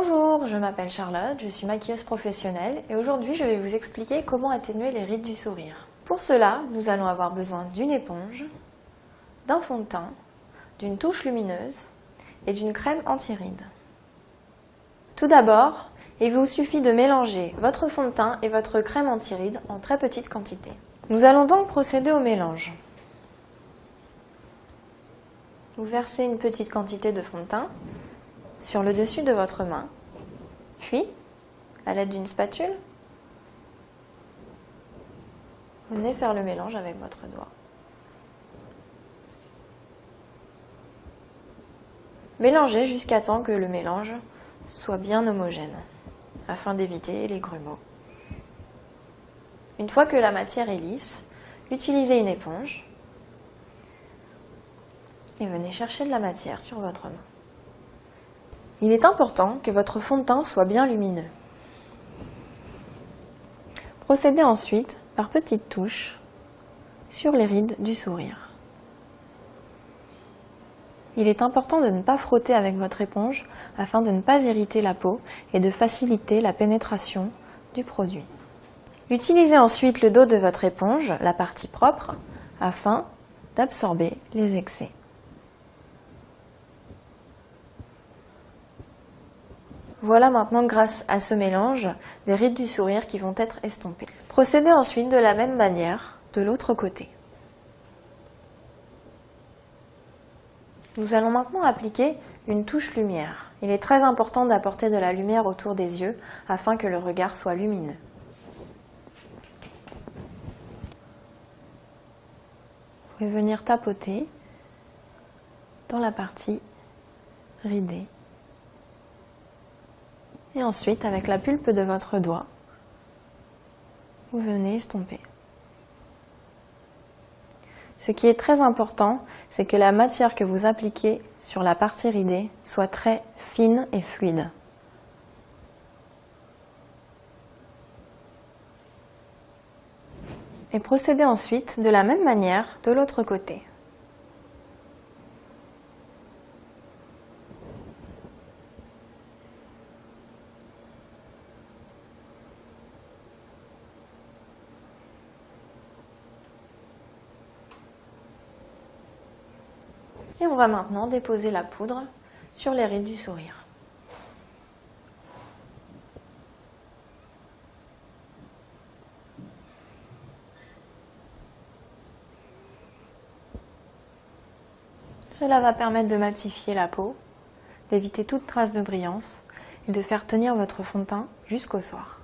Bonjour, je m'appelle Charlotte, je suis maquilleuse professionnelle et aujourd'hui je vais vous expliquer comment atténuer les rides du sourire. Pour cela, nous allons avoir besoin d'une éponge, d'un fond de teint, d'une touche lumineuse et d'une crème anti-rides. Tout d'abord, il vous suffit de mélanger votre fond de teint et votre crème anti-rides en très petite quantité. Nous allons donc procéder au mélange. Vous versez une petite quantité de fond de teint sur le dessus de votre main, puis, à l'aide d'une spatule, vous venez faire le mélange avec votre doigt. Mélangez jusqu'à temps que le mélange soit bien homogène, afin d'éviter les grumeaux. Une fois que la matière est lisse, utilisez une éponge et venez chercher de la matière sur votre main. Il est important que votre fond de teint soit bien lumineux. Procédez ensuite par petites touches sur les rides du sourire. Il est important de ne pas frotter avec votre éponge afin de ne pas irriter la peau et de faciliter la pénétration du produit. Utilisez ensuite le dos de votre éponge, la partie propre, afin d'absorber les excès. Voilà maintenant, grâce à ce mélange, des rides du sourire qui vont être estompées. Procédez ensuite de la même manière de l'autre côté. Nous allons maintenant appliquer une touche lumière. Il est très important d'apporter de la lumière autour des yeux afin que le regard soit lumineux. Vous pouvez venir tapoter dans la partie ridée. Et ensuite, avec la pulpe de votre doigt, vous venez estomper. Ce qui est très important, c'est que la matière que vous appliquez sur la partie ridée soit très fine et fluide. Et procédez ensuite de la même manière de l'autre côté. Et on va maintenant déposer la poudre sur les rides du sourire. Cela va permettre de matifier la peau, d'éviter toute trace de brillance et de faire tenir votre fond de teint jusqu'au soir.